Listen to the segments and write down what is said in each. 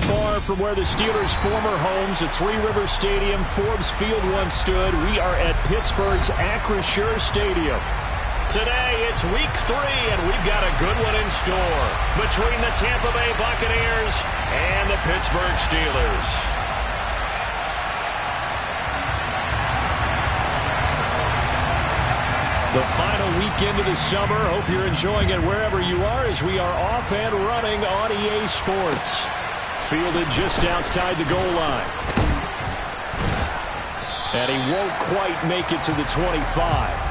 far from where the Steelers' former homes at Three Rivers Stadium, Forbes Field once stood. We are at Pittsburgh's Acrisure Stadium. Today, it's week 3, and we've got a good one in store between the Tampa Bay Buccaneers and the Pittsburgh Steelers. The final weekend of the summer. Hope you're enjoying it wherever you are as we are off and running on EA Sports. Fielded just outside the goal line. And he won't quite make it to the 25.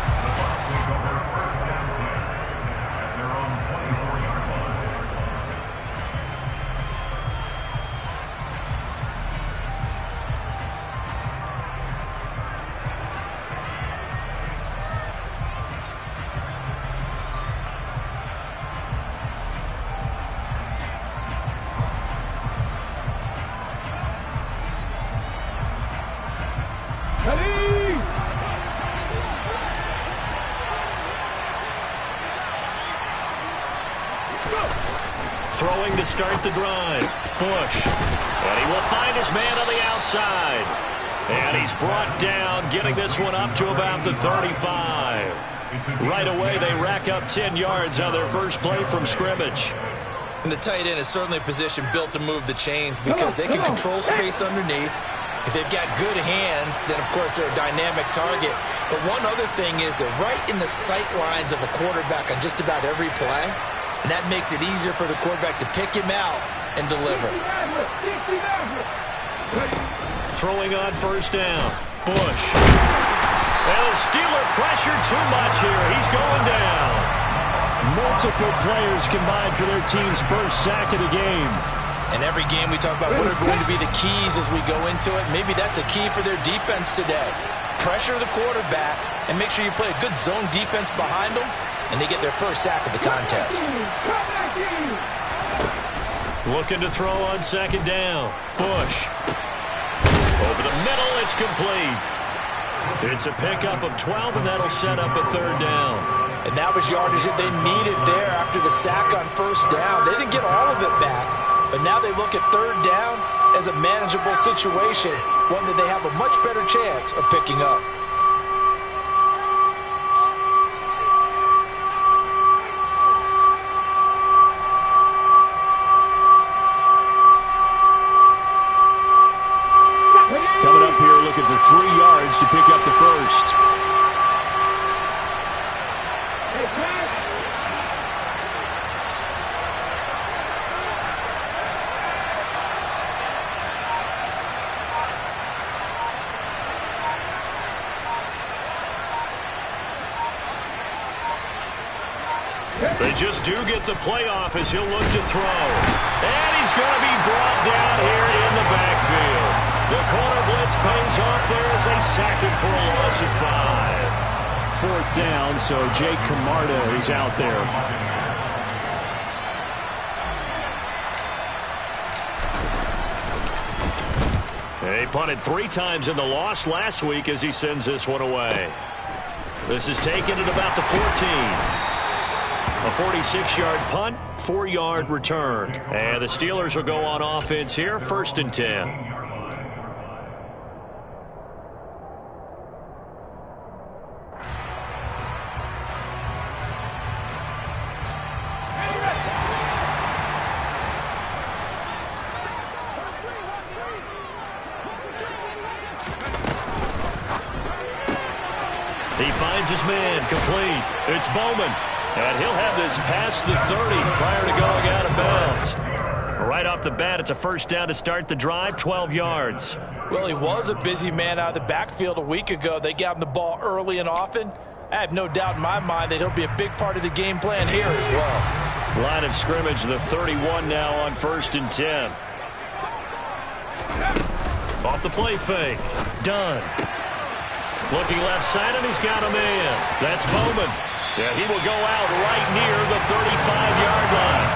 Throwing to start the drive. Bush. And he will find his man on the outside. And he's brought down, getting this one up to about the 35. Right away, they rack up 10 yards on their first play from scrimmage. And the tight end is certainly a position built to move the chains because they can control space underneath. If they've got good hands, then, of course, they're a dynamic target. But one other thing is they're right in the sight lines of a quarterback on just about every play. And that makes it easier for the quarterback to pick him out and deliver. Throwing on first down. Bush. And the Steeler pressure too much here. He's going down. Multiple players combined for their team's first sack of the game. And every game we talk about what are going to be the keys as we go into it. Maybe that's a key for their defense today. Pressure the quarterback and make sure you play a good zone defense behind them. And they get their first sack of the contest. Looking to throw on second down. Bush. Over the middle, it's complete. It's a pickup of 12, and that'll set up a third down. And that was yardage that they needed there after the sack on first down. They didn't get all of it back, but now they look at third down as a manageable situation, one that they have a much better chance of picking up. Coming up here looking for 3 yards to pick up the first. They just do get the playoff as he'll look to throw. And he's going to be brought down here in the backfield. The corner blitz pays off there as they sack him for a loss of 5. Fourth down, so Jake Camarda is out there. He punted 3 times in the loss last week as he sends this one away. This is taken at about the 14. A 46-yard punt, 4-yard return. And the Steelers will go on offense here, 1st and 10. He finds his man, complete. It's Bowman. And he'll have this past the 30 prior to going out of bounds. Right off the bat, it's a first down to start the drive, 12 yards. Well, he was a busy man out of the backfield a week ago. They got him the ball early and often. I have no doubt in my mind that he'll be a big part of the game plan here as well. Line of scrimmage, the 31 now on 1st and 10. Off the play fake. Done. Looking left side, and he's got a man. That's Bowman. Yeah, he will go out right near the 35-yard line.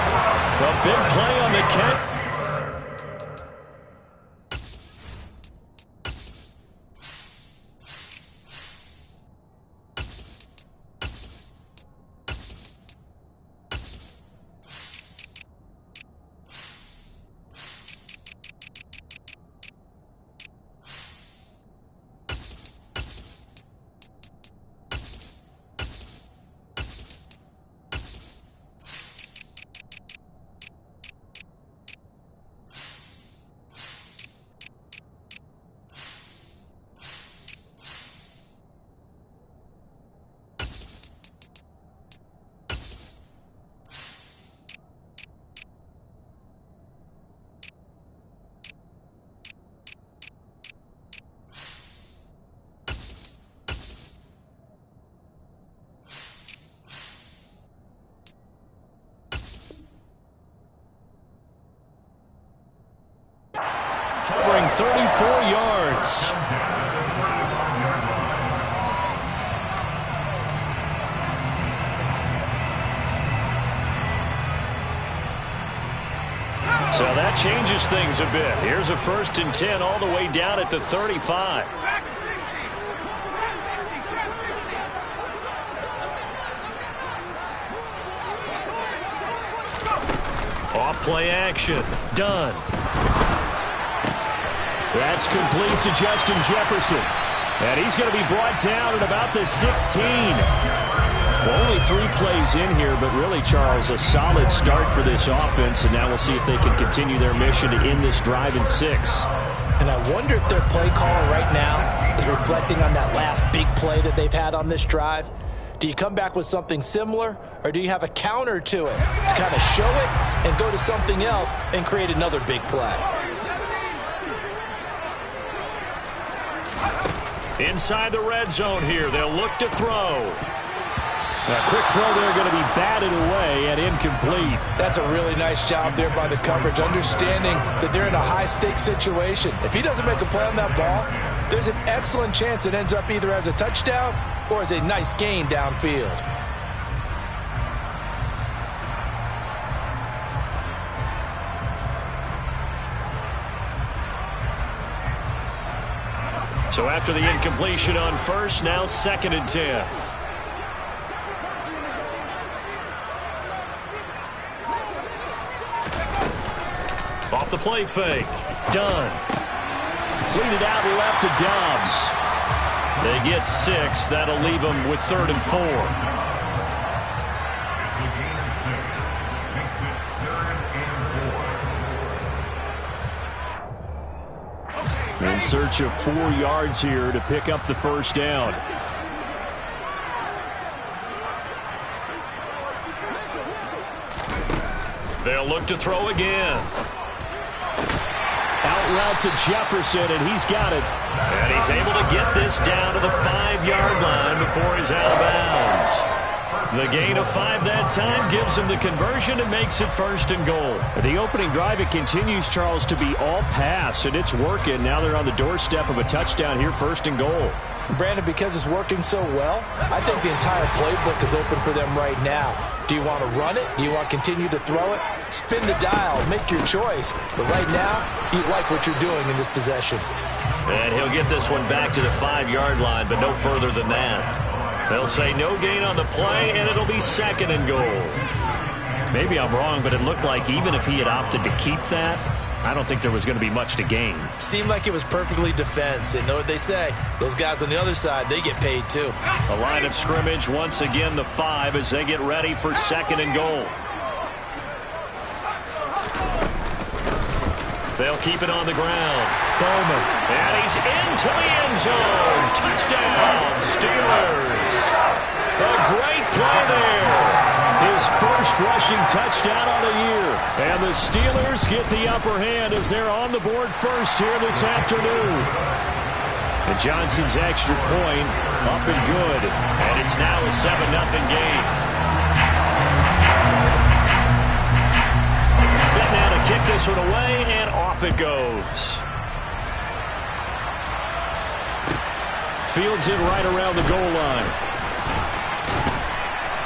A big play on the catch. that changes things a bit. Here's a 1st and 10 all the way down at the 35. Off play action. Done. That's complete to Justin Jefferson. And he's going to be brought down at about the 16. Well, only 3 plays in here, but really, Charles, a solid start for this offense. And now we'll see if they can continue their mission to end this drive in 6. And I wonder if their play caller right now is reflecting on that last big play that they've had on this drive. Do you come back with something similar, or do you have a counter to it to kind of show it and go to something else and create another big play? Inside the red zone here, they'll look to throw. A quick throw there going to be batted away and incomplete. That's a really nice job there by the coverage, understanding that they're in a high-stakes situation. If he doesn't make a play on that ball, there's an excellent chance it ends up either as a touchdown or as a nice gain downfield. So after the incompletion on 1st, now 2nd and 10. Off the play fake. Done. Completed out left to Dobbs. They get 6. That'll leave them with 3rd and 4. In search of 4 yards here to pick up the 1st down. They'll look to throw again. Out route to Jefferson, and he's got it. And he's able to get this down to the 5-yard line before he's out of bounds. The gain of 5 that time gives him the conversion and makes it 1st and goal. The opening drive, it continues, Charles, to be all pass, and it's working. Now they're on the doorstep of a touchdown here, 1st and goal. Brandon, because it's working so well, I think the entire playbook is open for them right now. Do you want to run it? Do you want to continue to throw it? Spin the dial, make your choice. But right now, you like what you're doing in this possession. And he'll get this one back to the 5-yard line, but no further than that. They'll say no gain on the play, and it'll be 2nd and goal. Maybe I'm wrong, but it looked like even if he had opted to keep that, I don't think there was going to be much to gain. Seemed like it was perfectly defense. And know what they say. Those guys on the other side, they get paid too. A line of scrimmage, once again the 5 as they get ready for 2nd and goal. They'll keep it on the ground. Bowman. And he's into the end zone. Touchdown, Steelers. A great play there. His 1st rushing touchdown on the year. And the Steelers get the upper hand as they're on the board 1st here this afternoon. And Johnson's extra point up and good. And it's now a 7-0 game. Set now to kick this one away, and off it goes. Fields it right around the goal line.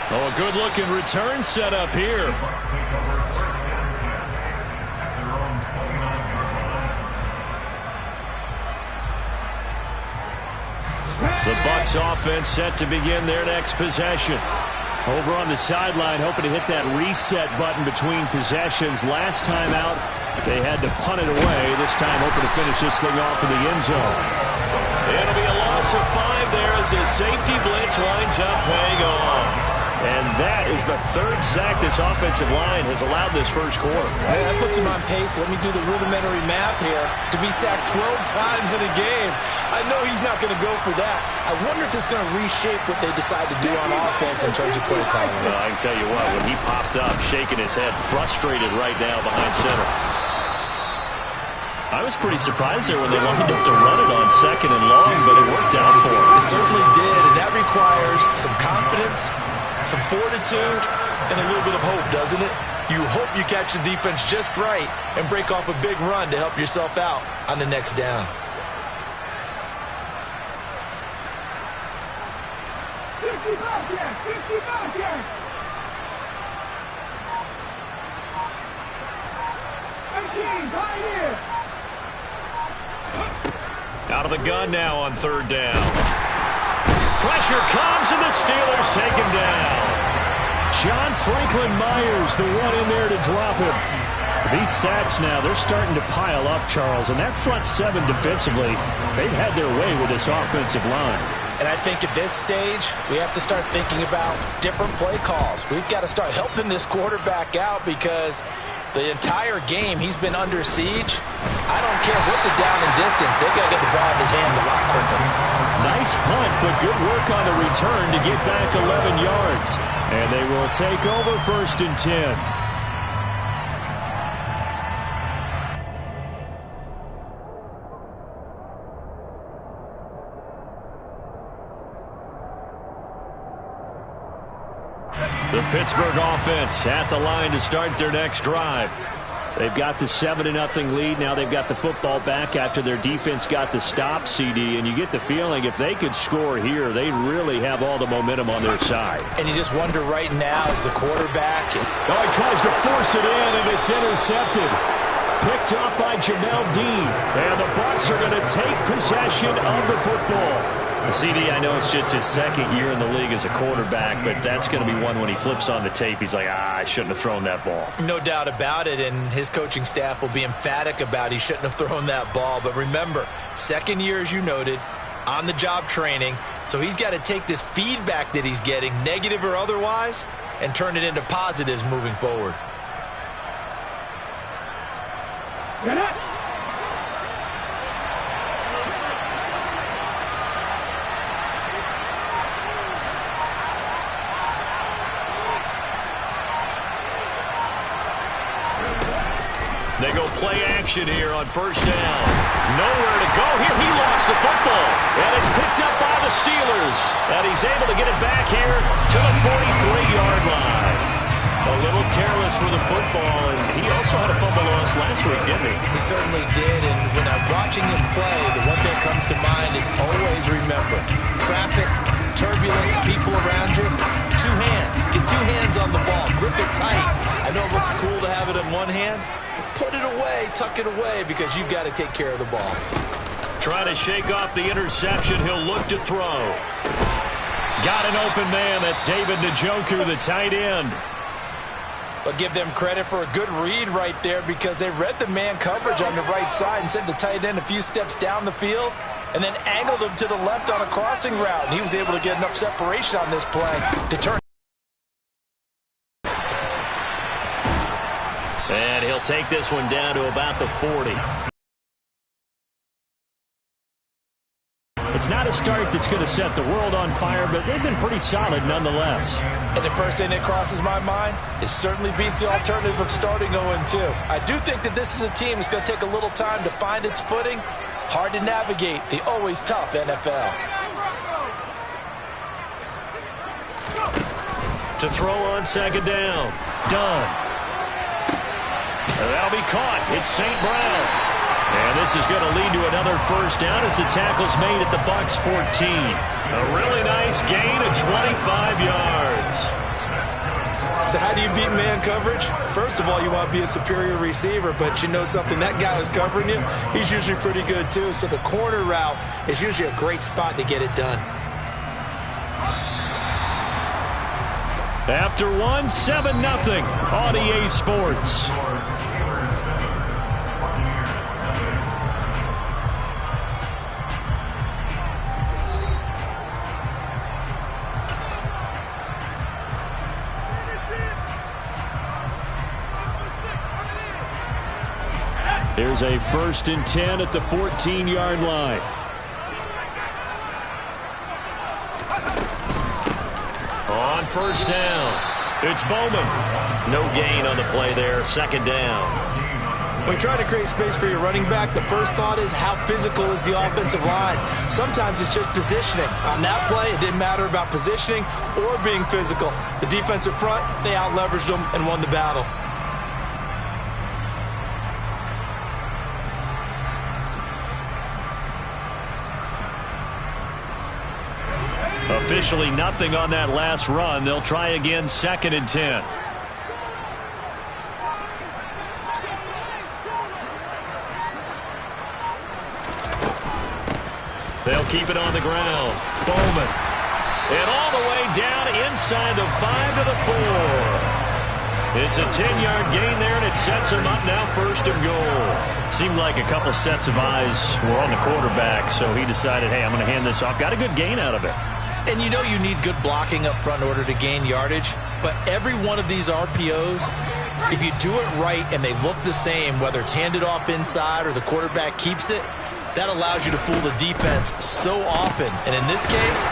Oh, a good-looking return set up here. The Bucs offense set to begin their next possession. Over on the sideline, hoping to hit that reset button between possessions. Last time out, they had to punt it away. This time, hoping to finish this thing off in the end zone. It'll be a loss of 5 there as his safety blitz winds up paying off. And that is the 3rd sack this offensive line has allowed this 1st quarter. Hey, that puts him on pace. Let me do the rudimentary math here. To be sacked 12 times in a game, I know he's not going to go for that. I wonder if it's going to reshape what they decide to do on offense in terms of play calling. Well, I can tell you what, when he popped up, shaking his head, frustrated right now behind center. I was pretty surprised there when they lined up to run it on 2nd and long, but it worked out for him. It certainly did, and that requires some confidence, some fortitude, and a little bit of hope, doesn't it? You hope you catch the defense just right and break off a big run to help yourself out on the next down. Out of the gun now on third down. Pressure comes, and the Steelers take him down. John Franklin Myers, the one in there to drop him. These sacks now, they're starting to pile up, Charles. And that front seven defensively, they've had their way with this offensive line. And I think at this stage, we have to start thinking about different play calls. We've got to start helping this quarterback out because the entire game he's been under siege. I don't care what the down and distance. They've got to get the ball in his hands a lot quicker. Nice punt, but good work on the return to get back 11 yards. And they will take over 1st and 10. The Pittsburgh offense at the line to start their next drive. They've got the 7-0 lead. Now they've got the football back after their defense got the stop, CD. And you get the feeling if they could score here, they really have all the momentum on their side. And you just wonder right now as the quarterback. Oh, he tries to force it in, and it's intercepted. Picked up by Jamel Dean. And the Bucs are going to take possession of the football. CD, I know it's just his second year in the league as a quarterback, but that's going to be one when he flips on the tape. He's like, I shouldn't have thrown that ball. No doubt about it, and his coaching staff will be emphatic about he shouldn't have thrown that ball. But remember, second year, as you noted, on-the-job training, so he's got to take this feedback that he's getting, negative or otherwise, and turn it into positives moving forward. Get it! They go play action here on 1st down. Nowhere to go here. He lost the football. And it's picked up by the Steelers. And he's able to get it back here to the 43-yard line. A little careless with the football. And he also had a fumble loss last week, didn't he? He certainly did. And when I'm watching him play, the one thing that comes to mind is always remember, traffic, turbulence, people around you, two hands. Get two hands on the ball. Grip it tight. I know it looks cool to have it in one hand. Put it away, tuck it away, because you've got to take care of the ball. Trying to shake off the interception. He'll look to throw. Got an open man. That's David Njoku, the tight end. But give them credit for a good read right there because they read the man coverage on the right side and sent the tight end a few steps down the field and then angled him to the left on a crossing route. And he was able to get enough separation on this play to turn. And he'll take this one down to about the 40. It's not a start that's going to set the world on fire, but they've been pretty solid nonetheless. And the first thing that crosses my mind, it certainly beats the alternative of starting 0-2. I do think that this is a team that's going to take a little time to find its footing. Hard to navigate the always tough NFL. To throw on 2nd down. Done. That'll be caught. It's St. Brown. And this is going to lead to another 1st down as the tackle's made at the Bucs 14. A really nice gain of 25 yards. So how do you beat man coverage? First of all, you want to be a superior receiver, but you know something, that guy who's covering you, he's usually pretty good too. So the corner route is usually a great spot to get it done. After one, 7-0 on EA Sports. Here's a 1st and 10 at the 14-yard line. On 1st down, it's Bowman. No gain on the play there, 2nd down. When you're trying to create space for your running back, the first thought is how physical is the offensive line. Sometimes it's just positioning. On that play, it didn't matter about positioning or being physical. The defensive front, they out-leveraged them and won the battle. Officially nothing on that last run. They'll try again, 2nd and 10. They'll keep it on the ground. Bowman. And all the way down inside the 5 to the 4. It's a 10-yard gain there, and it sets him up now 1st and goal. Seemed like a couple sets of eyes were on the quarterback, so he decided, hey, I'm going to hand this off. Got a good gain out of it. And you know you need good blocking up front in order to gain yardage, but every one of these RPOs, if you do it right and they look the same, whether it's handed off inside or the quarterback keeps it, that allows you to fool the defense so often. And in this case,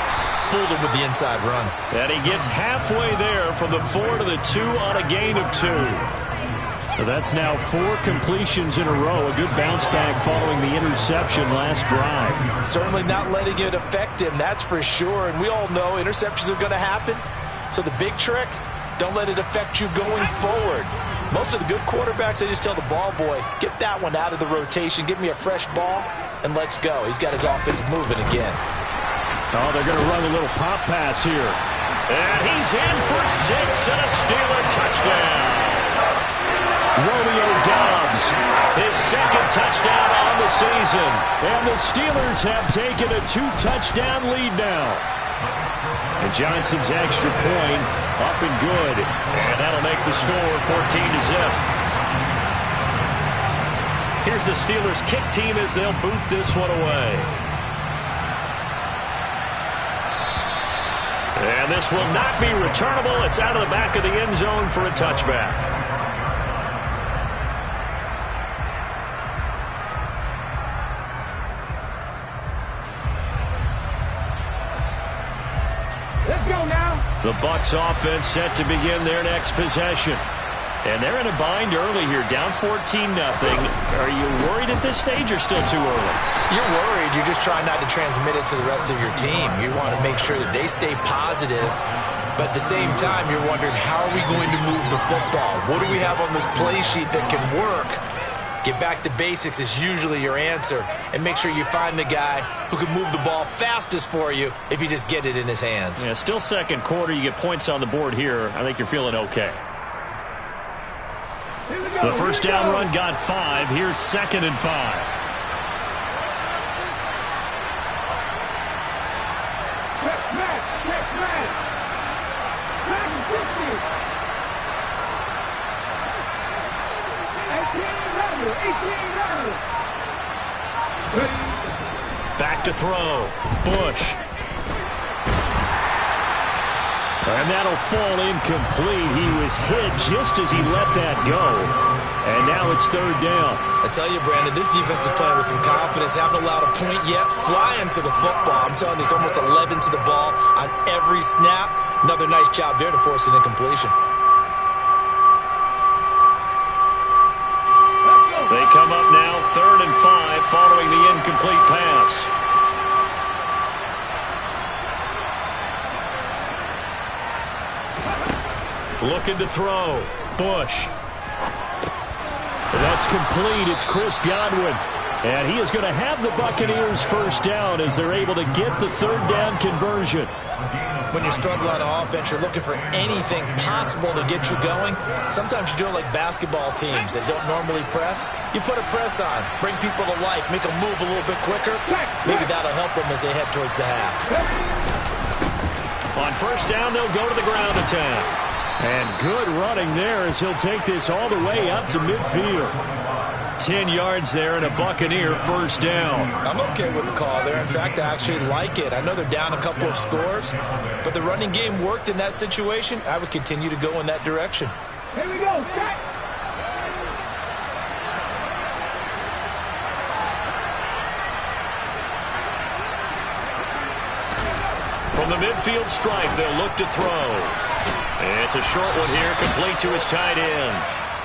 fooled him with the inside run. And he gets halfway there from the 4 to the 2 on a gain of 2. So that's now 4 completions in a row. A good bounce back following the interception last drive. Certainly not letting it affect him, that's for sure. And we all know interceptions are going to happen. So the big trick, don't let it affect you going forward. Most of the good quarterbacks, they just tell the ball boy, get that one out of the rotation, give me a fresh ball, and let's go. He's got his offense moving again. Oh, they're going to run a little pop pass here. And he's in for 6 and a Steeler touchdown. Romeo Doubs, his 2nd touchdown on the season. And the Steelers have taken a 2-touchdown lead now. And Johnson's extra point up and good. And that'll make the score 14-0. Here's the Steelers kick team as they'll boot this one away. And this will not be returnable. It's out of the back of the end zone for a touchback. Let's go now. The Bucs offense set to begin their next possession. And they're in a bind early here, down 14-0. Are you worried at this stage or still too early? You're worried. You're just trying not to transmit it to the rest of your team. You want to make sure that they stay positive. But at the same time, you're wondering, how are we going to move the football? What do we have on this play sheet that can work? Get back to basics is usually your answer. And make sure you find the guy who can move the ball fastest for you if you just get it in his hands. Yeah, still second quarter. You get points on the board here. I think you're feeling okay. The first down run got 5. Here's 2nd and 5. Back to throw. Bush. And that'll fall incomplete. He was hit just as he let that go. And now it's 3rd down. I tell you, Brandon, this defense is playing with some confidence. Haven't allowed a point yet. Flying to the football. I'm telling you, there's almost 11 to the ball on every snap. Another nice job there to force an incompletion. They come up now 3rd and 5 following the incomplete pass. Looking to throw. Bush. That's complete. It's Chris Godwin. And he is going to have the Buccaneers first down as they're able to get the 3rd down conversion. When you're struggling on offense, you're looking for anything possible to get you going. Sometimes you do it like basketball teams that don't normally press. You put a press on, bring people to life, make them move a little bit quicker. Maybe that'll help them as they head towards the half. On first down, they'll go to the ground attack. And good running there as he'll take this all the way up to midfield. 10 yards there and a Buccaneer first down. I'm okay with the call there. In fact, I actually like it. I know they're down a couple of scores, but the running game worked in that situation. I would continue to go in that direction. Here we go. Set. From the midfield stripe, they'll look to throw. It's a short one here, complete to his tight end.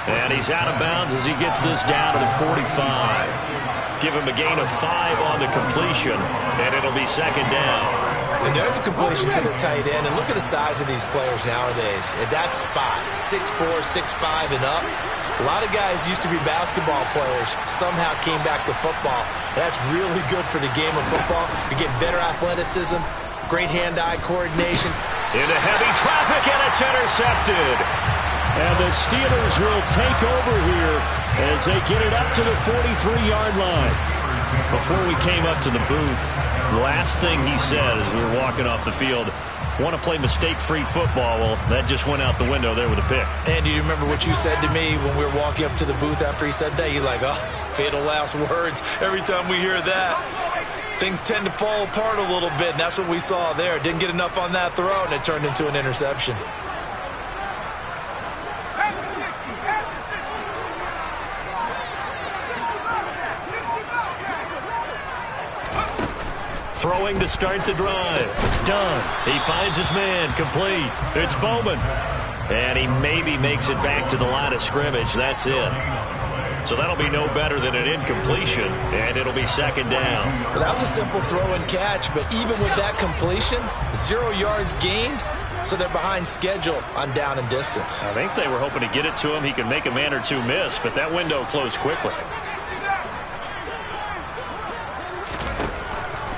And he's out of bounds as he gets this down to the 45. Give him a gain of 5 on the completion, and it'll be 2nd down. And there's a completion to the tight end. And look at the size of these players nowadays. At that spot, 6'4", 6'5", and up. A lot of guys used to be basketball players, somehow came back to football. That's really good for the game of football. You get better athleticism, great hand-eye coordination. Into heavy traffic, and it's intercepted. And the Steelers will take over here as they get it up to the 43-yard line. Before we came up to the booth, the last thing he said as we were walking off the field, want to play mistake-free football. Well, that just went out the window there with a pick. And do you remember what you said to me when we were walking up to the booth after he said that? You're like, oh, fatal last words. Every time we hear that, things tend to fall apart a little bit, and that's what we saw there. Didn't get enough on that throw, and it turned into an interception. Throwing to start the drive. Done. He finds his man. Complete. It's Bowman. And he maybe makes it back to the line of scrimmage. That's it. So that'll be no better than an incompletion, and it'll be second down. Well, that was a simple throw and catch, but even with that completion, 0 yards gained, so they're behind schedule on down and distance. I think they were hoping to get it to him. He could make a man or two miss, but that window closed quickly.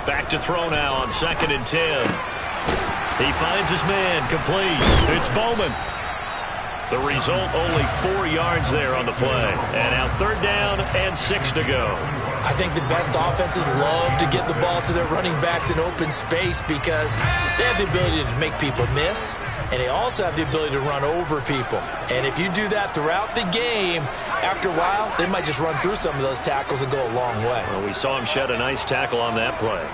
Back to throw now on 2nd and 10. He finds his man. Complete. It's Bowman. The result, only 4 yards there on the play. And now 3rd down and 6 to go. I think the best offenses love to get the ball to their running backs in open space because they have the ability to make people miss, and they also have the ability to run over people. And if you do that throughout the game, after a while, they might just run through some of those tackles and go a long way. Well, we saw him shed a nice tackle on that play.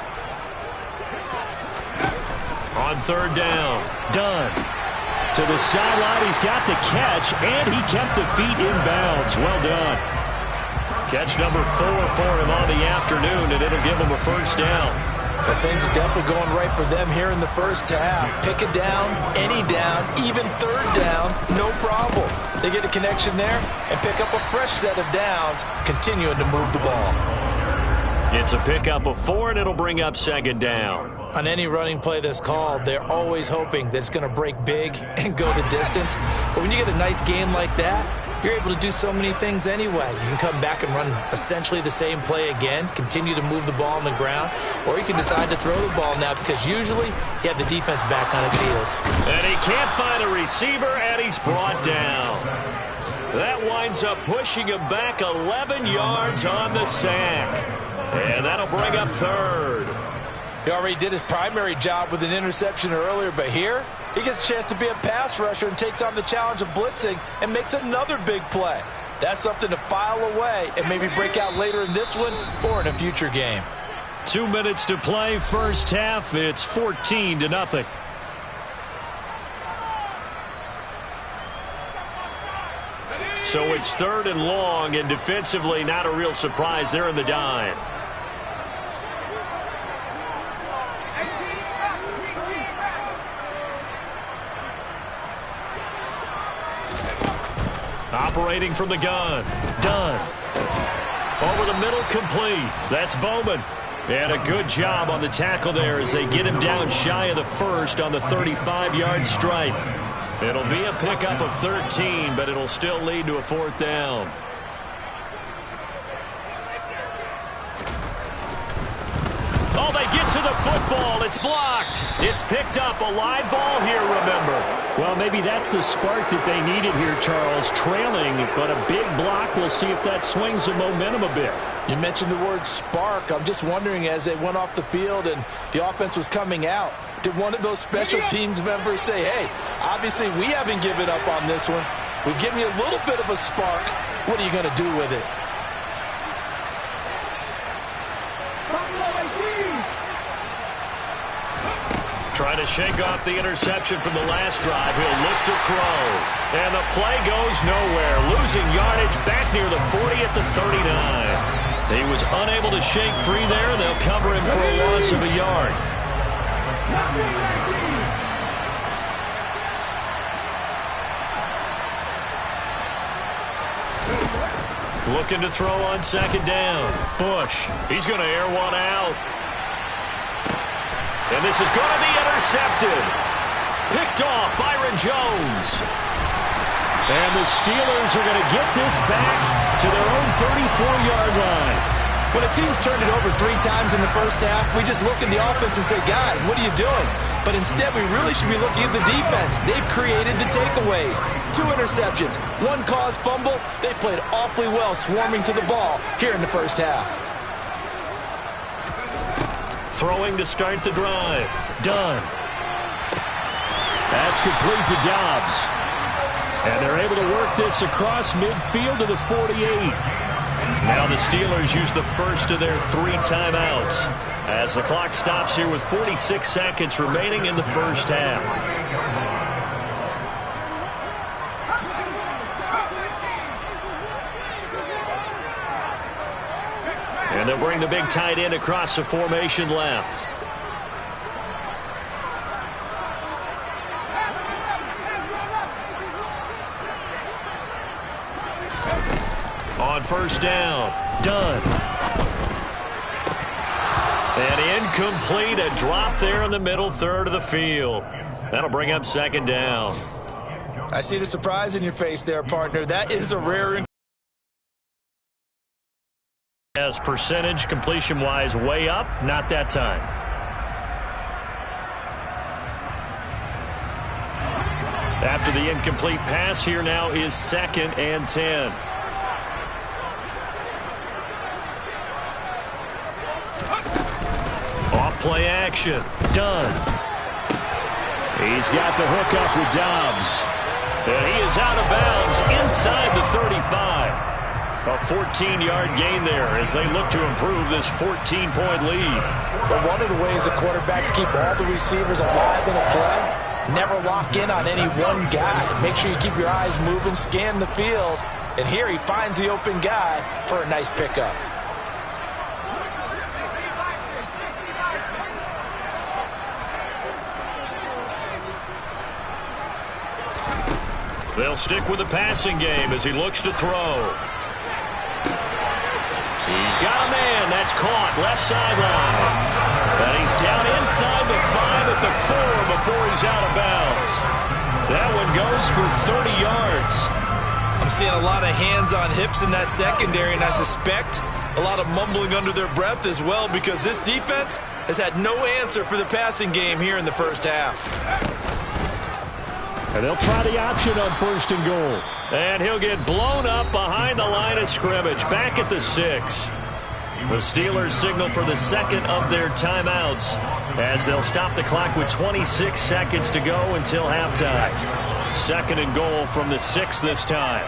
On 3rd down, Dunn. To the sideline, he's got the catch, and he kept the feet in bounds. Well done. Catch number 4 for him on the afternoon, and it'll give him a 1st down. But things are definitely going right for them here in the first half. Pick a down, any down, even 3rd down, no problem. They get a connection there and pick up a fresh set of downs, continuing to move the ball. It's a pickup of 4, and it'll bring up 2nd down. On any running play that's called, they're always hoping that it's going to break big and go the distance. But when you get a nice game like that, you're able to do so many things anyway. You can come back and run essentially the same play again, continue to move the ball on the ground, or you can decide to throw the ball now because usually you have the defense back on its heels. And he can't find a receiver, and he's brought down. That winds up pushing him back 11 yards on the sack. And that'll bring up 3rd. He already did his primary job with an interception earlier, but here he gets a chance to be a pass rusher and takes on the challenge of blitzing and makes another big play. That's something to file away and maybe break out later in this one or in a future game. 2 minutes to play, first half. It's 14-0. So it's 3rd and long, and defensively not a real surprise there in the dive. Operating from the gun. Dunn. Over the middle, complete. That's Bowman. And a good job on the tackle there as they get him down shy of the 1st on the 35-yard stripe. It'll be a pickup of 13, but it'll still lead to a 4th down. Oh, they get to the football. It's blocked. It's picked up. A live ball here, remember. Well, maybe that's the spark that they needed here, Charles. Trailing, but a big block. We'll see if that swings the momentum a bit. You mentioned the word spark. I'm just wondering, as they went off the field and the offense was coming out, did one of those special teams members say, hey, obviously we haven't given up on this one. We've given you a little bit of a spark. What are you going to do with it? Trying to shake off the interception from the last drive. He'll look to throw. And the play goes nowhere. Losing yardage back near the 40 at the 39. He was unable to shake free there. They'll cover him for a loss of a yard. Looking to throw on 2nd down. Bush. He's going to air one out. And this is going to be intercepted. Picked off Byron Jones. And the Steelers are going to get this back to their own 34-yard line. When a team's turned it over 3 times in the first half, we just look at the offense and say, guys, what are you doing? But instead, we really should be looking at the defense. They've created the takeaways. 2 interceptions, 1 caused fumble. They played awfully well swarming to the ball here in the first half. Throwing to start the drive. Done. That's complete to Dobbs. And they're able to work this across midfield to the 48. Now the Steelers use the first of their 3 timeouts as the clock stops here with 46 seconds remaining in the first half. And they'll bring the big tight end across the formation left. On first down, done. And incomplete, a drop there in the middle third of the field. That'll bring up second down. I see the surprise in your face there, partner. That is a rare. As percentage completion-wise way up, not that time. After the incomplete pass, here now is 2nd and 10. Off-play action. Done. He's got the hook up with Dobbs. And he is out of bounds inside the 35. A 14-yard gain there as they look to improve this 14-point lead. But one of the ways the quarterbacks keep all the receivers alive in a play, never lock in on any one guy. Make sure you keep your eyes moving, scan the field. And here he finds the open guy for a nice pickup. They'll stick with the passing game as he looks to throw. He's got a man. That's caught. Left sideline. And he's down inside the 5 at the 4 before he's out of bounds. That one goes for 30 yards. I'm seeing a lot of hands on hips in that secondary, and I suspect a lot of mumbling under their breath as well because this defense has had no answer for the passing game here in the first half. And they'll try the option on 1st and goal. And he'll get blown up behind the line of scrimmage, back at the 6. The Steelers signal for the 2nd of their timeouts as they'll stop the clock with 26 seconds to go until halftime. 2nd and goal from the 6 this time.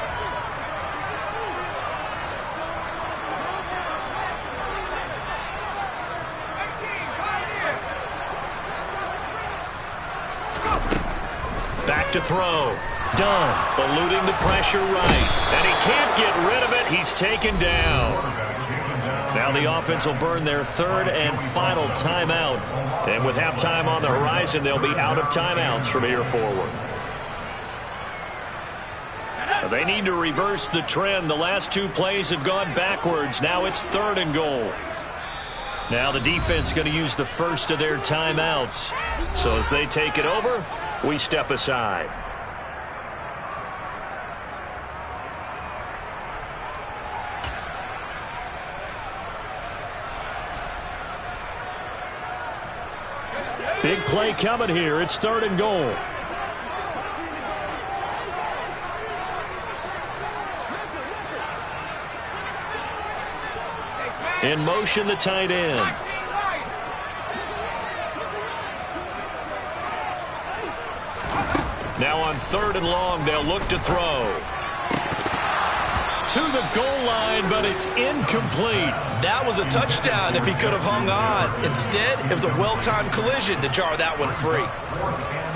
Back to throw. Done. Eluding the pressure right. And he can't get rid of it. He's taken down. Now the offense will burn their 3rd and final timeout. And with halftime on the horizon, they'll be out of timeouts from here forward. They need to reverse the trend. The last 2 plays have gone backwards. Now it's 3rd and goal. Now the defense going to use the first of their timeouts. So as they take it over, we step aside. Big play coming here. It's 3rd and goal. In motion, the tight end. Now on 3rd and long, they'll look to throw. To the goal line, but it's incomplete. That was a touchdown if he could have hung on. Instead, it was a well-timed collision to jar that one free.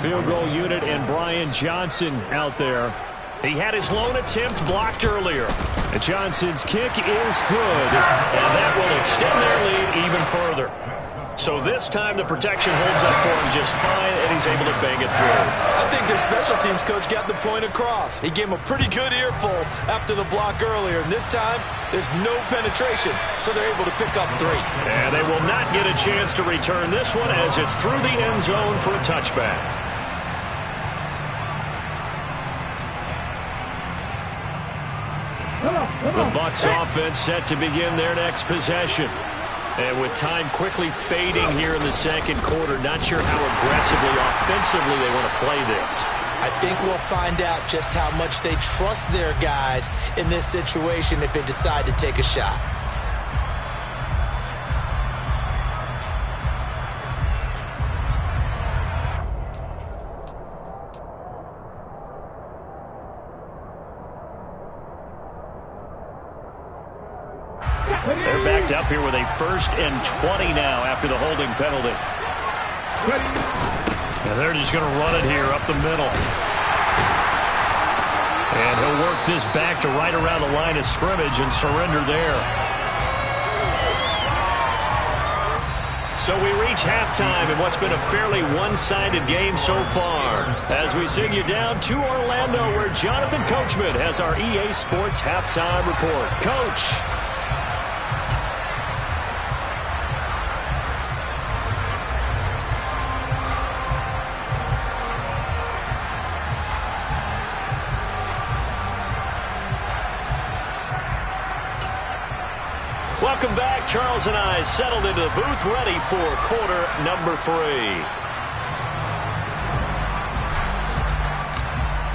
Field goal unit and Brian Johnson out there. He had his lone attempt blocked earlier. And Johnson's kick is good, and that will extend their lead even further. So this time the protection holds up for him just fine, and he's able to bang it through. I think their special teams coach got the point across. He gave him a pretty good earful after the block earlier, and this time there's no penetration, so they're able to pick up 3. And they will not get a chance to return this one as it's through the end zone for a touchback. The Bucs offense set to begin their next possession. And with time quickly fading here in the 2nd quarter, not sure how aggressively, offensively they want to play this. I think we'll find out just how much they trust their guys in this situation if they decide to take a shot. They're backed up here with a 1st and 20 now after the holding penalty. And they're just going to run it here up the middle. And he'll work this back to right around the line of scrimmage and surrender there. So we reach halftime in what's been a fairly one-sided game so far. As we send you down to Orlando, where Jonathan Coachman has our EA Sports halftime report. Coach. Welcome back. Charles and I settled into the booth, ready for quarter number 3.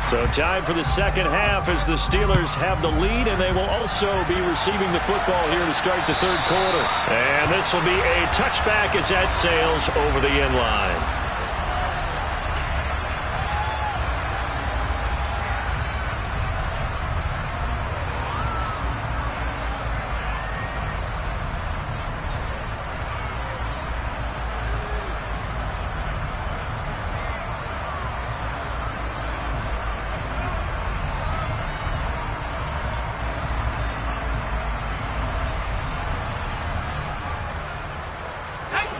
So time for the second half as the Steelers have the lead, and they will also be receiving the football here to start the third quarter. And this will be a touchback as that sails over the end line.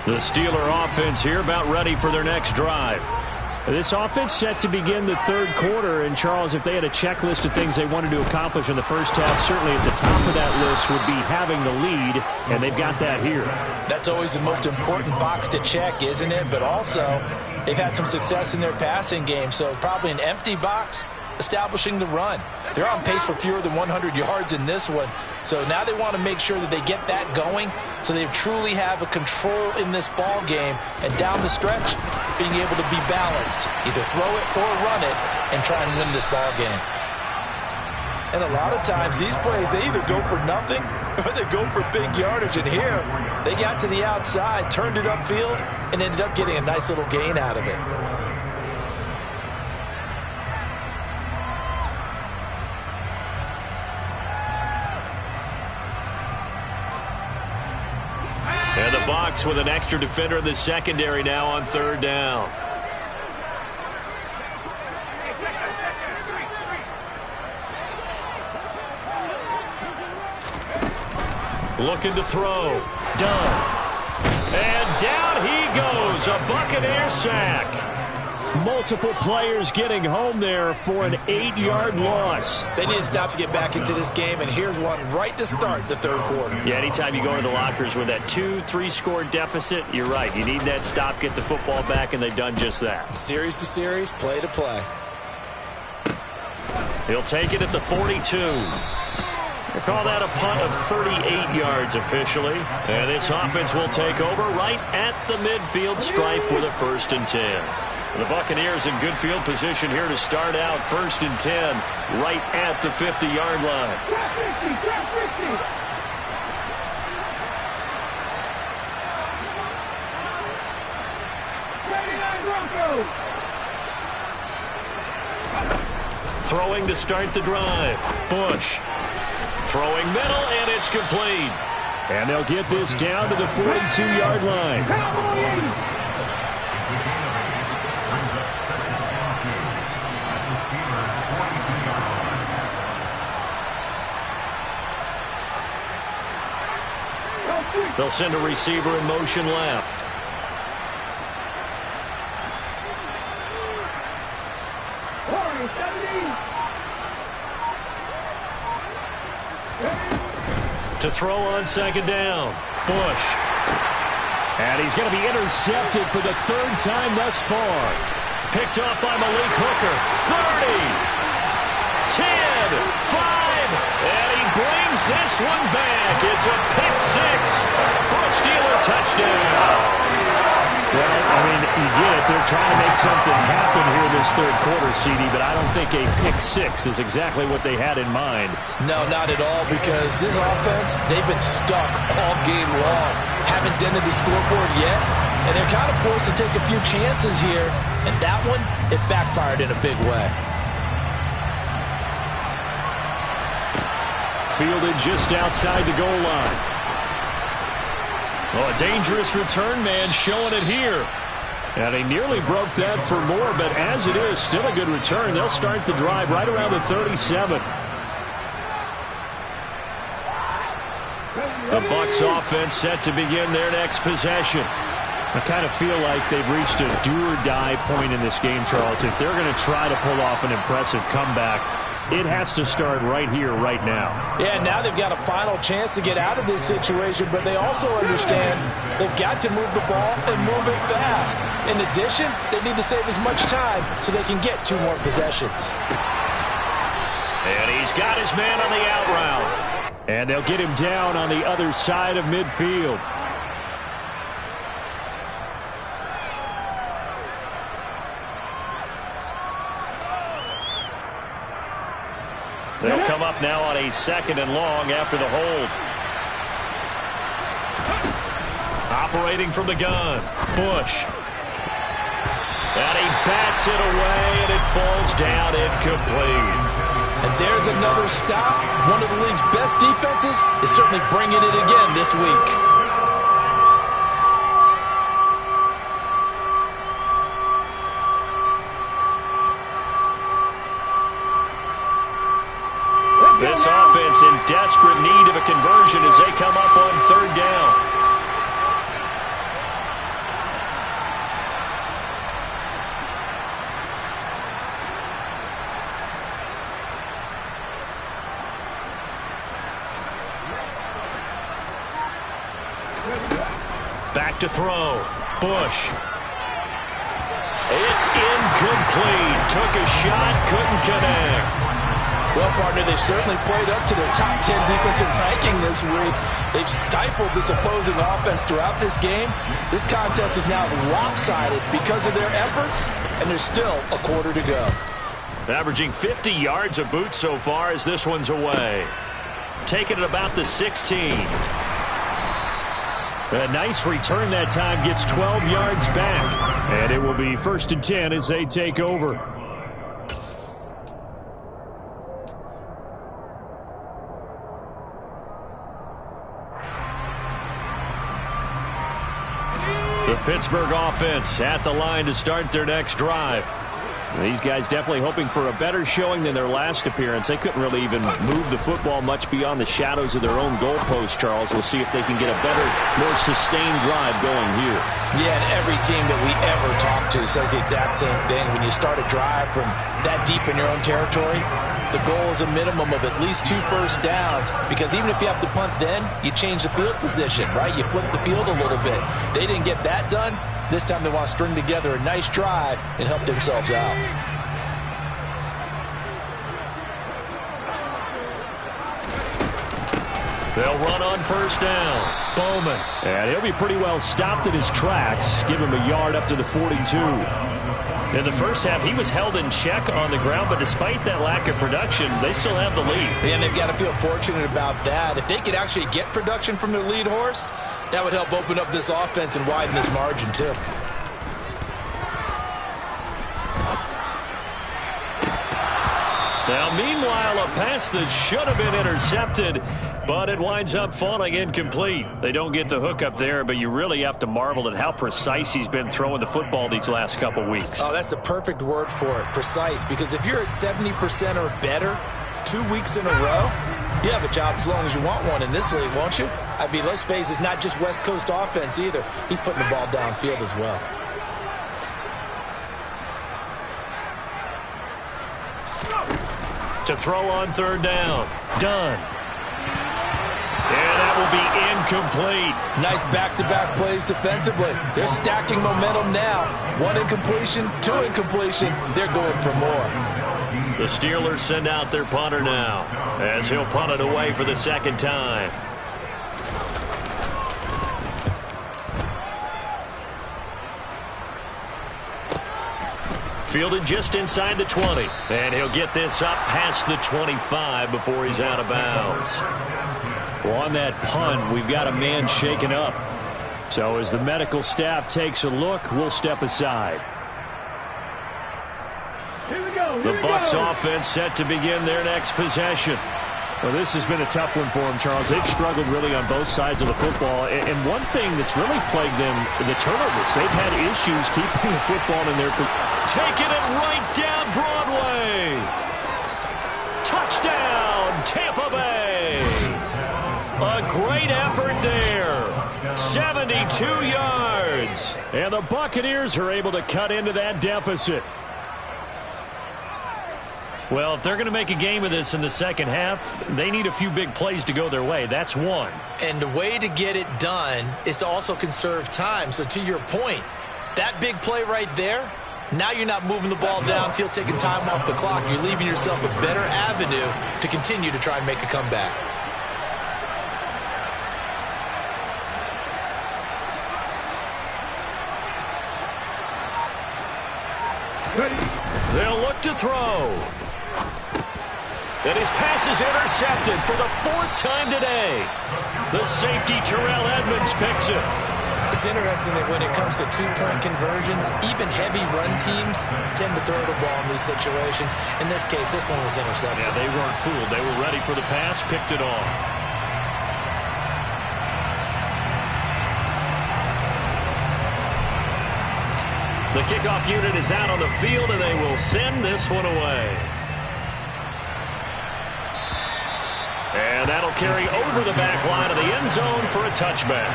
The Steeler offense here about ready for their next drive. This offense set to begin the third quarter. And, Charles, if they had a checklist of things they wanted to accomplish in the first half, certainly at the top of that list would be having the lead, and they've got that here. That's always the most important box to check, isn't it? But also, they've had some success in their passing game, so probably an empty box establishing the run. They're on pace for fewer than 100 yards in this one. So now they want to make sure that they get that going so they truly have a control in this ball game. And down the stretch, being able to be balanced. Either throw it or run it and try and win this ball game. And a lot of times these plays, they either go for nothing or they go for big yardage. And here, they got to the outside, turned it upfield, and ended up getting a nice little gain out of it. And the Bucs with an extra defender in the secondary now on third down. Looking to throw. Done. And down he goes. A Buccaneer sack. Multiple players getting home there for an 8-yard loss. They need to stop to get back into this game, and here's one right to start the third quarter. Yeah, anytime you go to the lockers with that 2-3 score deficit, you're right. You need that stop, get the football back, and they've done just that. Series to series, play to play. He'll take it at the 42. They call that a punt of 38 yards officially. And this offense will take over right at the midfield stripe with a 1st and 10. The Buccaneers in good field position here to start out 1st and 10 right at the 50-yard line. Throwing to start the drive. Bush. Throwing middle, and it's complete. And they'll get this down to the 42-yard line. They'll send a receiver in motion left. To throw on 2nd down. Bush. And he's going to be intercepted for the 3rd time thus far. Picked off by Malik Hooker. 30. 10. 5. And he brings this one back. It's a pick 6 for a Steeler touchdown. Well, I mean, you get it. They're trying to make something happen here in this third quarter, CD, but I don't think a pick 6 is exactly what they had in mind. No, not at all, because this offense, they've been stuck all game long. Haven't dented the scoreboard yet, and they're kind of forced to take a few chances here, and that one, it backfired in a big way. Fielded just outside the goal line. Oh, a dangerous return man showing it here. And he nearly broke that for more, but as it is, still a good return. They'll start the drive right around the 37. The Bucs offense set to begin their next possession. I kind of feel like they've reached a do-or-die point in this game, Charles. If they're going to try to pull off an impressive comeback, it has to start right here, right now. Yeah, now they've got a final chance to get out of this situation, but they also understand they've got to move the ball and move it fast. In addition, they need to save as much time so they can get 2 more possessions. And he's got his man on the out route. And they'll get him down on the other side of midfield. They'll come up now on a 2nd and long after the hold. Operating from the gun, Bush. And he bats it away, and it falls down incomplete. And there's another stop. One of the league's best defenses is certainly bringing it again this week. This offense in desperate need of a conversion as they come up on 3rd down. Back to throw. Bush. It's incomplete. Took a shot, couldn't connect. Well, partner, they've certainly played up to their top 10 defensive ranking this week. They've stifled this opposing offense throughout this game. This contest is now lopsided because of their efforts, and there's still a quarter to go. Averaging 50 yards a boot so far as this one's away. Taking it about the 16. A nice return that time, gets 12 yards back. And it will be 1st and 10 as they take over. The Pittsburgh offense at the line to start their next drive. These guys definitely hoping for a better showing than their last appearance. They couldn't really even move the football much beyond the shadows of their own goalpost, Charles. We'll see if they can get a better, more sustained drive going here. Yeah, and every team that we ever talk to says the exact same thing. When you start a drive from that deep in your own territory, the goal is a minimum of at least 2 first downs, because even if you have to punt then, you change the field position, right? You flip the field a little bit. They didn't get that done. This time they want to string together a nice drive and help themselves out. They'll run on 1st down. Bowman. And he'll be pretty well stopped in his tracks. Give him a yard up to the 42. In the first half, he was held in check on the ground, but despite that lack of production, they still have the lead. And they've got to feel fortunate about that. If they could actually get production from their lead horse, that would help open up this offense and widen this margin, too. Now, meanwhile, a pass that should have been intercepted, but it winds up falling incomplete. They don't get the hook up there, but you really have to marvel at how precise he's been throwing the football these last couple weeks. Oh, that's the perfect word for it, precise, because if you're at 70% or better 2 weeks in a row, you have a job as long as you want one in this league, won't you? I mean, let's face it, it's not just West Coast offense either. He's putting the ball downfield as well. To throw on 3rd down. Done. And that will be incomplete. Nice back-to-back plays defensively. They're stacking momentum now. 1 incompletion, 2 incompletion. They're going for more. The Steelers send out their punter now, as he'll punt it away for the 2nd time. Fielded just inside the 20. And he'll get this up past the 25 before he's out of bounds. Well, on that punt, we've got a man shaken up. So as the medical staff takes a look, we'll step aside. Here we go. The Bucs offense set to begin their next possession. Well, this has been a tough one for them, Charles. They've struggled really on both sides of the football. And one thing that's really plagued them, the turnovers. They've had issues keeping the football in their position. Taking it right down Broadway. Touchdown, Tampa Bay. A great effort there. 72 yards. And the Buccaneers are able to cut into that deficit. Well, if they're going to make a game of this in the second half, they need a few big plays to go their way. That's one. And the way to get it done is to also conserve time. So to your point, that big play right there, now you're not moving the ball downfield, taking time off the clock. You're leaving yourself a better avenue to continue to try and make a comeback. They'll look to throw. And his pass is intercepted for the 4th time today. The safety, Terrell Edmonds, picks it. It's interesting that when it comes to two-point conversions, even heavy run teams tend to throw the ball in these situations. In this case, this one was intercepted. Yeah, they weren't fooled. They were ready for the pass, picked it off. The kickoff unit is out on the field, and they will send this one away. And that'll carry over the back line of the end zone for a touchback.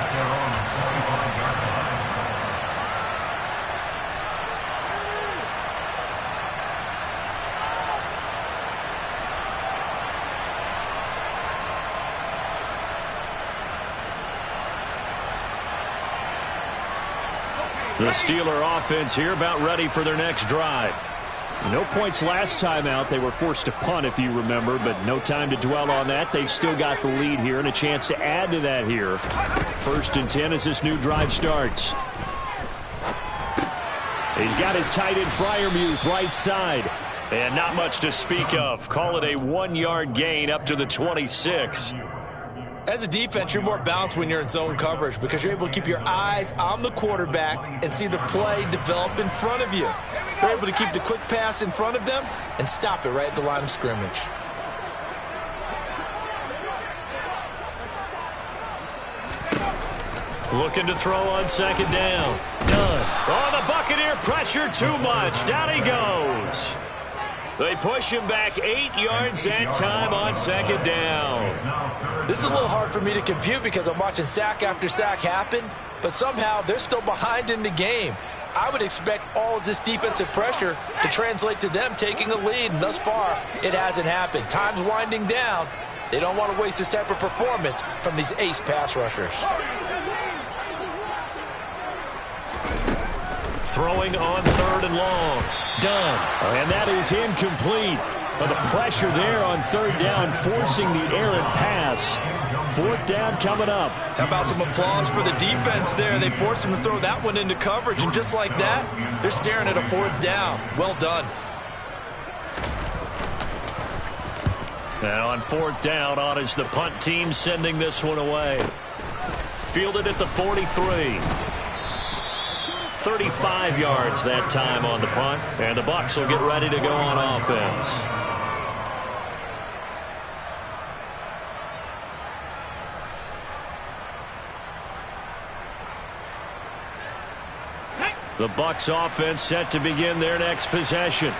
The Steeler offense here about ready for their next drive. No points last time out. They were forced to punt, if you remember, but no time to dwell on that. They've still got the lead here and a chance to add to that here. 1st and 10 as this new drive starts. He's got his tight end Freiermuth right side. And not much to speak of. Call it a 1-yard gain up to the 26. As a defense, you're more balanced when you're in zone coverage because you're able to keep your eyes on the quarterback and see the play develop in front of you. You're able to keep the quick pass in front of them and stop it right at the line of scrimmage. Looking to throw on 2nd down. Done. Oh, the Buccaneer pressure too much. Down he goes. They push him back 8 yards that time on 2nd down. This is a little hard for me to compute because I'm watching sack after sack happen, but somehow they're still behind in the game. I would expect all of this defensive pressure to translate to them taking a lead, and thus far, it hasn't happened. Time's winding down. They don't want to waste this type of performance from these ace pass rushers. Throwing on 3rd and long. Done. And that is incomplete. But the pressure there on 3rd down, forcing the errant pass. 4th down coming up. How about some applause for the defense there? They forced him to throw that one into coverage, and just like that, they're staring at a 4th down. Well done. Now on 4th down, on is the punt team sending this one away. Fielded at the 43. 35 yards that time on the punt, and the Bucs will get ready to go on offense. The Bucs offense set to begin their next possession.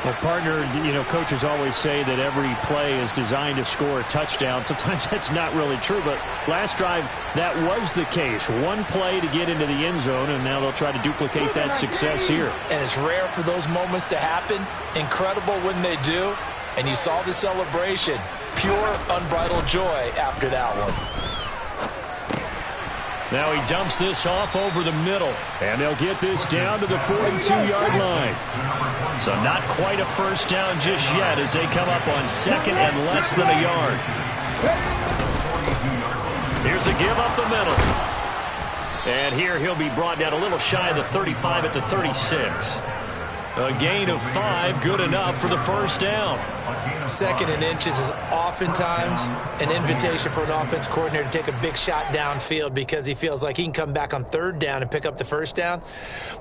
Well, partner, coaches always say that every play is designed to score a touchdown. Sometimes that's not really true, but last drive, that was the case. One play to get into the end zone, and now they'll try to duplicate that success here. And it's rare for those moments to happen. Incredible when they do. And you saw the celebration. Pure, unbridled joy after that one. Now he dumps this off over the middle, and they'll get this down to the 42-yard line. So not quite a first down just yet as they come up on 2nd and less than a yard. Here's a give up the middle. And here he'll be brought down a little shy of the 35 at the 36. A gain of 5, good enough for the first down. 2nd and inches is oftentimes an invitation for an offense coordinator to take a big shot downfield because he feels like he can come back on 3rd down and pick up the first down.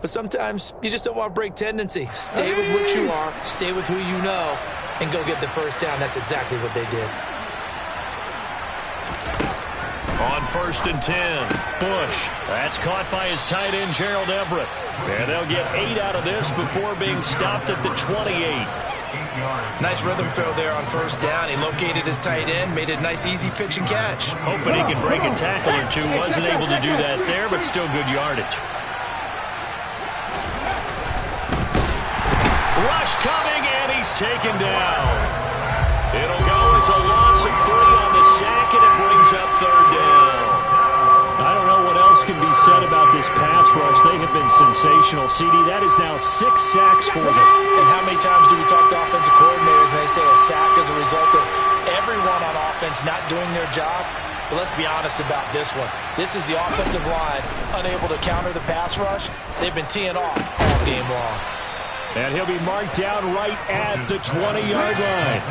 But sometimes you just don't want to break tendency. Stay with what you are, stay with who you know, and go get the first down. That's exactly what they did. 1st and 10. Bush. That's caught by his tight end, Gerald Everett. And they'll get 8 out of this before being stopped at the 28. Nice rhythm throw there on 1st down. He located his tight end, made a nice easy pitch and catch. Hoping he could break a tackle or two. Wasn't able to do that there, but still good yardage. Rush coming, and he's taken down. It'll go as a loss of 3 on the sack, and it brings up 3rd down. I don't know what else can be said about this pass rush. They have been sensational. CD, that is now 6 sacks for them. And how many times do we talk to offensive coordinators and they say a sack is a result of everyone on offense not doing their job? But let's be honest about this one. This is the offensive line unable to counter the pass rush. They've been teeing off all game long. And he'll be marked down right at the 20-yard line.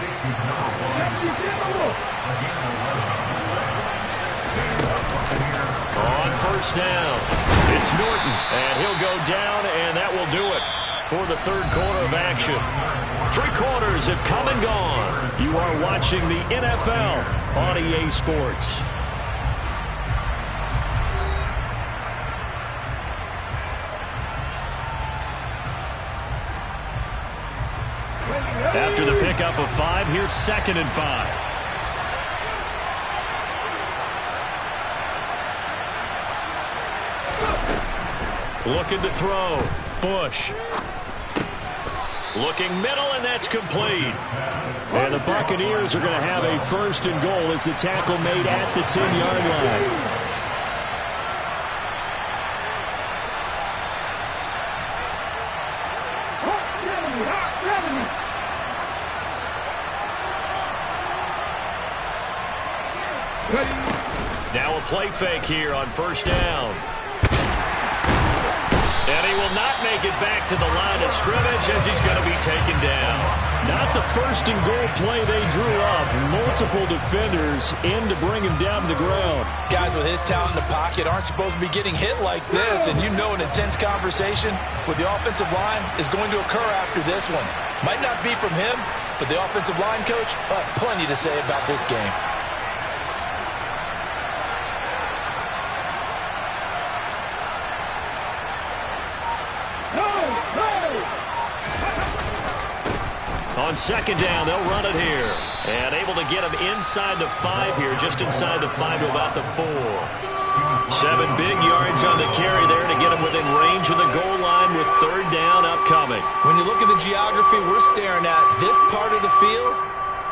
On 1st down, it's Norton, and he'll go down, and that will do it for the 3rd quarter of action. 3 quarters have come and gone. You are watching the NFL on EA Sports. After the pickup of 5, here's 2nd and 5. Looking to throw. Bush. Looking middle, and that's complete. And the Buccaneers are going to have a 1st and goal as the tackle made at the 10-yard line. Now a play fake here on 1st down. And he will not make it back to the line of scrimmage as he's going to be taken down. Not the 1st and goal play they drew up. Multiple defenders in to bring him down to the ground. Guys with his talent in the pocket aren't supposed to be getting hit like this, and you know an intense conversation with the offensive line is going to occur after this one. Might not be from him, but the offensive line coach will have plenty to say about this game. On 2nd down, they'll run it here. And able to get him inside the 5 here, just inside the 5 to about the 4. 7 big yards on the carry there to get him within range of the goal line with 3rd down upcoming. When you look at the geography we're staring at, this part of the field,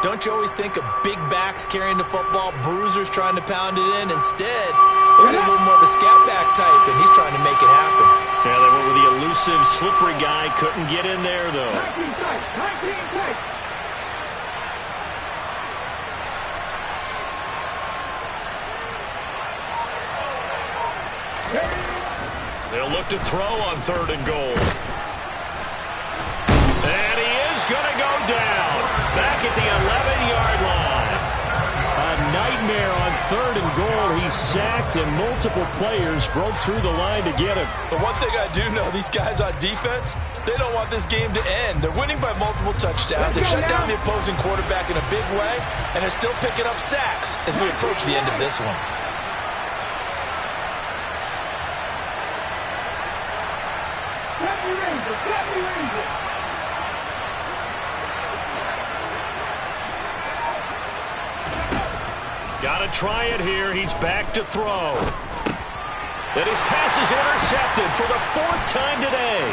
don't you always think of big backs carrying the football, bruisers trying to pound it in? Instead, look at a little more of a scat back type, and he's trying to make it happen. Yeah, they went with the elusive, slippery guy. Couldn't get in there, though. 19 tight. They'll look to throw on 3rd and goal. And he is going to go down. Back at the 11-yard line. A nightmare on 3rd and goal. He's sacked, and multiple players broke through the line to get him. But one thing I do know, these guys on defense, they don't want this game to end. They're winning by multiple touchdowns. They've shut down the opposing quarterback in a big way, and they're still picking up sacks as we approach the end of this one. Got to try it here. He's back to throw. And his pass is intercepted for the 4th time today.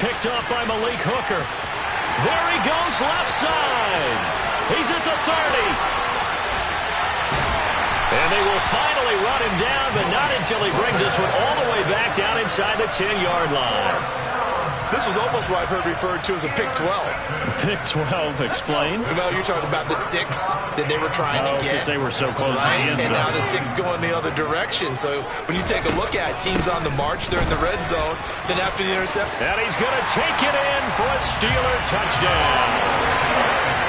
Picked off by Malik Hooker. There he goes left side. He's at the 30. And they will finally run him down, but not until he brings this one all the way back down inside the 10-yard line. This was almost what I've heard referred to as a pick 12. Pick 12, explain. No, you're talking about the 6 that they were trying to get. Because they were so close to the end zone. And now the 6 going the other direction. So when you take a look at teams on the march, they're in the red zone. Then after the intercept. And he's going to take it in for a Steeler touchdown.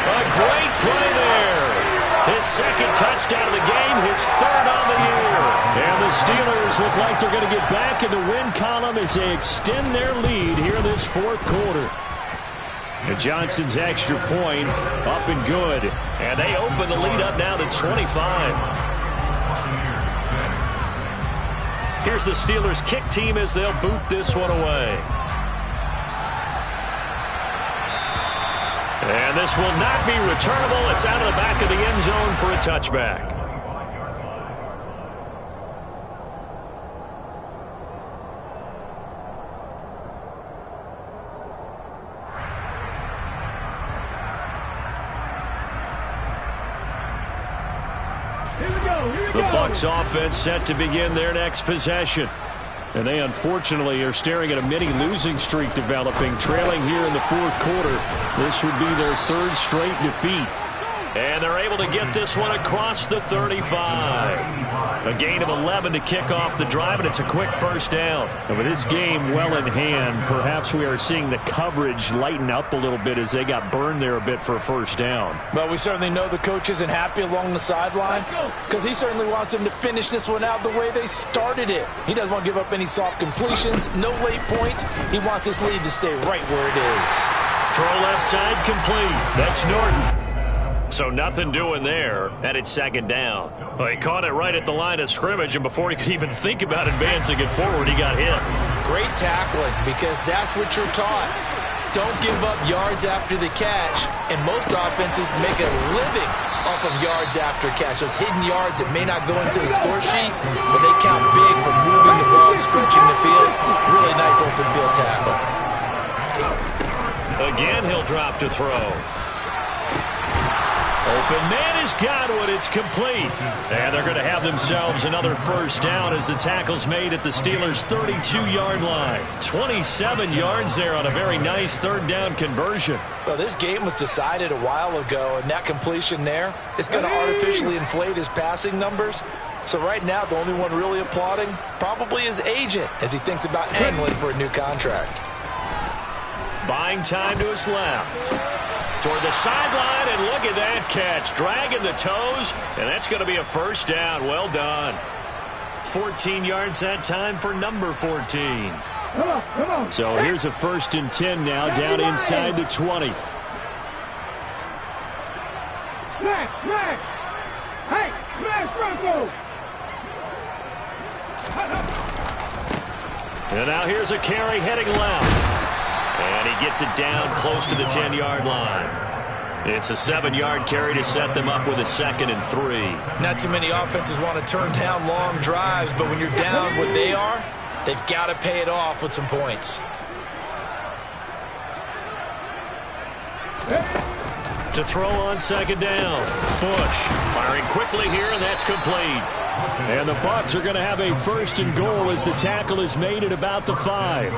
A great play there. His 2nd touchdown of the game, his 3rd on the year. And the Steelers look like they're going to get back in the win column as they extend their lead here in this 4th quarter. And Johnson's extra point up and good. And they open the lead up now to 25. Here's the Steelers kick team as they'll boot this one away. And this will not be returnable. It's out of the back of the end zone for a touchback. The Bucs offense set to begin their next possession. And they unfortunately are staring at a mini losing streak developing, trailing here in the fourth quarter. This would be their third straight defeat. And they're able to get this one across the 35. A gain of 11 to kick off the drive, and it's a quick first down. And with this game well in hand, perhaps we are seeing the coverage lighten up a little bit as they got burned there a bit for a first down. Well, we certainly know the coach isn't happy along the sideline because he certainly wants them to finish this one out the way they started it. He doesn't want to give up any soft completions, no late points. He wants his lead to stay right where it is. Throw left side complete. That's Norton. So nothing doing there, and it's second down. Well, he caught it right at the line of scrimmage, and before he could even think about advancing it forward, he got hit. Great tackling, because that's what you're taught. Don't give up yards after the catch, and most offenses make a living off of yards after catch. Those hidden yards that may not go into the score sheet, but they count big for moving the ball and stretching the field. Really nice open field tackle. Again, he'll drop to throw. Open man has got one. It's complete. And they're going to have themselves another first down as the tackle's made at the Steelers' 32-yard line. 27 yards there on a very nice third down conversion. Well, this game was decided a while ago, and that completion there is going to artificially inflate his passing numbers. So right now, the only one really applauding probably his agent as he thinks about angling for a new contract. Buying time to his left. Toward the sideline, and look at that catch. Dragging the toes, and that's going to be a first down. Well done. 14 yards that time for number 14. Come on. So here's a 1st and 10 now, down inside the 20. Smash! Hey, smash Bronco! And now here's a carry heading left. And he gets it down close to the 10-yard line. It's a 7-yard carry to set them up with a 2nd and 3. Not too many offenses want to turn down long drives, but when you're down what they are, they've got to pay it off with some points. To throw on 2nd down. Bush firing quickly here, and that's complete. And the Bucs are going to have a 1st and goal as the tackle is made at about the 5.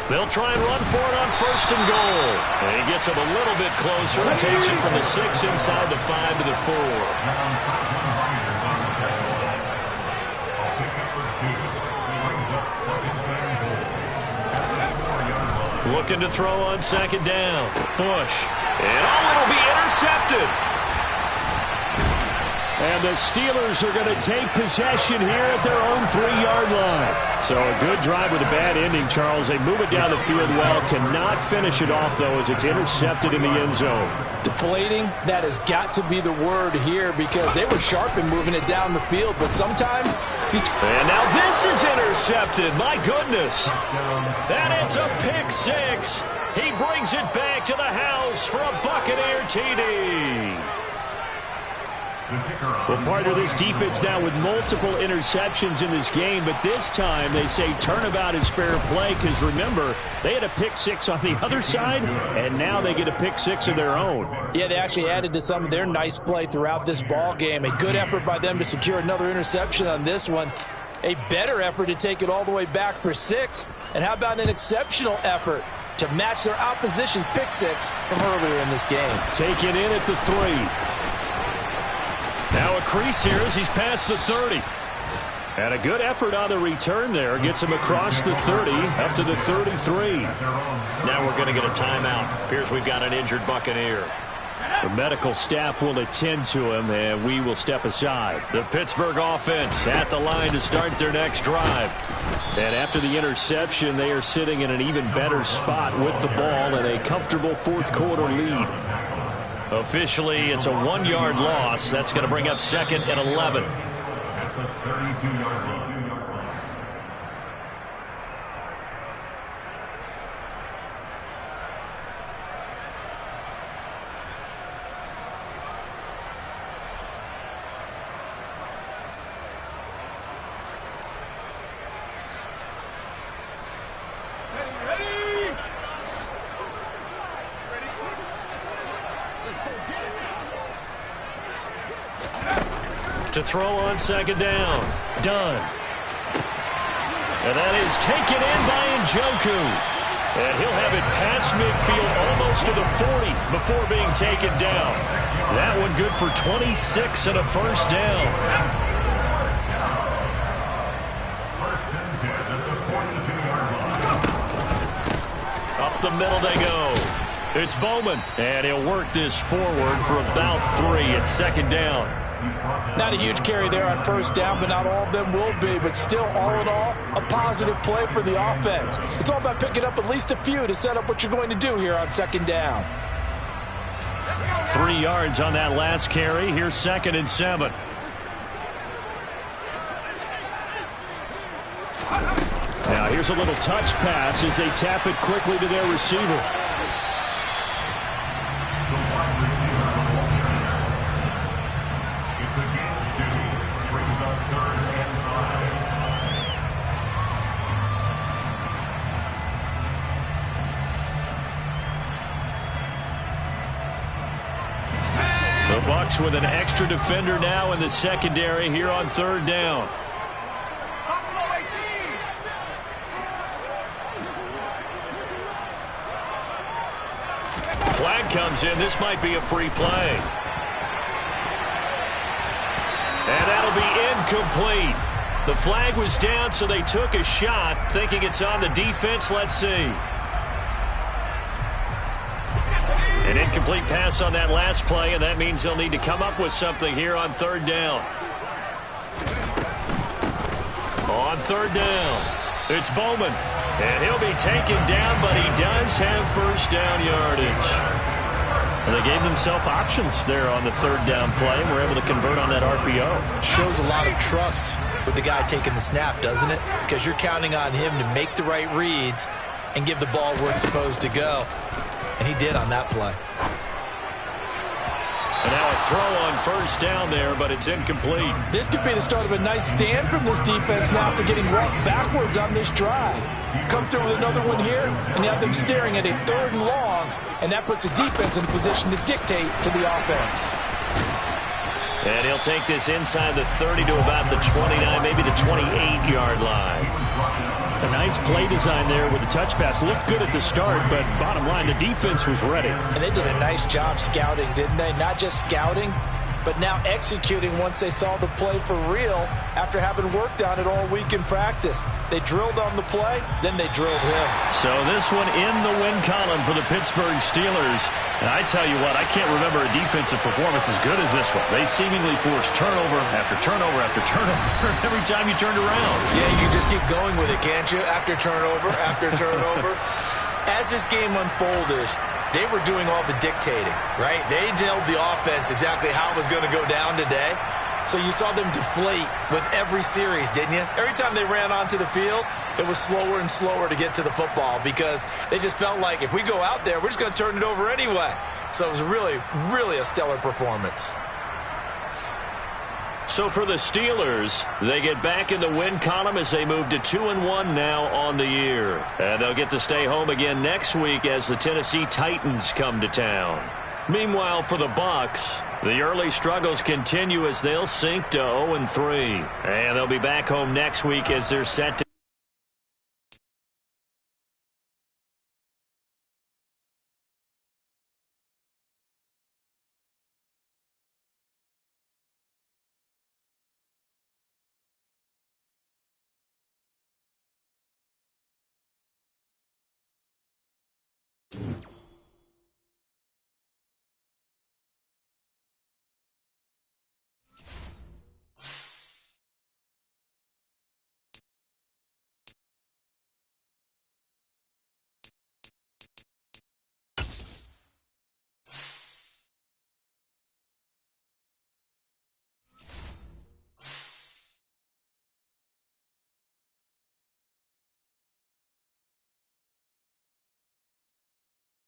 They'll try and run for it on 1st and goal. And he gets him a little bit closer and takes it from the 6 inside the 5 to the 4. Looking to throw on 2nd down. Bush. And it'll be intercepted. And the Steelers are going to take possession here at their own 3-yard line. So a good drive with a bad ending, Charles. They move it down the field well. Cannot finish it off, though, as it's intercepted in the end zone. Deflating, that has got to be the word here because they were sharp in moving it down the field, but sometimes And now this is intercepted. My goodness. And it's a pick 6. He brings it back to the house for a Buccaneer TD. Well, part of this defense now with multiple interceptions in this game, but this time they say turnabout is fair play because, remember, they had a pick 6 on the other side, and now they get a pick 6 of their own. Yeah, they actually added to some of their nice play throughout this ball game. A good effort by them to secure another interception on this one. A better effort to take it all the way back for 6. And how about an exceptional effort to match their opposition's pick 6 from earlier in this game? Taken in at the 3. Now a crease here as he's past the 30. And a good effort on the return there. Gets him across the 30 up to the 33. Now we're going to get a timeout. Appears we've got an injured Buccaneer. The medical staff will attend to him, and we will step aside. The Pittsburgh offense at the line to start their next drive. And after the interception, they are sitting in an even better spot with the ball and a comfortable fourth-quarter lead. Officially, it's a 1-yard loss. That's going to bring up 2nd and 11. At the 32-yard line. To throw on 2nd down. Done. And that is taken in by Njoku. And he'll have it past midfield almost to the 40 before being taken down. That one good for 26 and a first down. Up the middle they go. It's Bowman. And he'll work this forward for about 3 at 2nd down. Not a huge carry there on first down, but not all of them will be. But still, all in all, a positive play for the offense. It's all about picking up at least a few to set up what you're going to do here on 2nd down. 3 yards on that last carry. Here's 2nd and 7. Now here's a little touch pass as they tap it quickly to their receiver. The Bucs with an extra defender now in the secondary here on 3rd down. Flag comes in. This might be a free play. And that'll be incomplete. The flag was down, so they took a shot, thinking it's on the defense. Let's see. An incomplete pass on that last play, and that means they'll need to come up with something here on 3rd down. On 3rd down, it's Bowman. And he'll be taken down, but he does have first down yardage. And they gave themselves options there on the 3rd down play, and were able to convert on that RPO. Shows a lot of trust with the guy taking the snap, doesn't it? Because you're counting on him to make the right reads and give the ball where it's supposed to go. And he did on that play. And now a throw on first down there, but it's incomplete. This could be the start of a nice stand from this defense now after getting walked backwards on this drive. Come through with another one here, and you have them staring at a 3rd and long, and that puts the defense in position to dictate to the offense. And he'll take this inside the 30 to about the 29, maybe the 28-yard line. A nice play design there with the touch pass. Looked good at the start, but bottom line, the defense was ready. And they did a nice job scouting, didn't they? Not just scouting, but now executing once they saw the play for real after having worked on it all week in practice. They drilled on the play, then they drilled him. So this one in the win column for the Pittsburgh Steelers. And I tell you what, I can't remember a defensive performance as good as this one. They seemingly forced turnover after turnover after turnover every time you turned around. Yeah, you just keep going with it, can't you? After turnover, after turnover. As this game unfolded, they were doing all the dictating, right? They told the offense exactly how it was going to go down today. So you saw them deflate with every series, didn't you? Every time they ran onto the field, it was slower and slower to get to the football because they just felt like if we go out there, we're just going to turn it over anyway. So it was really, really a stellar performance. So for the Steelers, they get back in the win column as they move to 2-1 now on the year. And they'll get to stay home again next week as the Tennessee Titans come to town. Meanwhile, for the Bucs, the early struggles continue as they'll sink to 0-3. And they'll be back home next week as they're set to Thank you.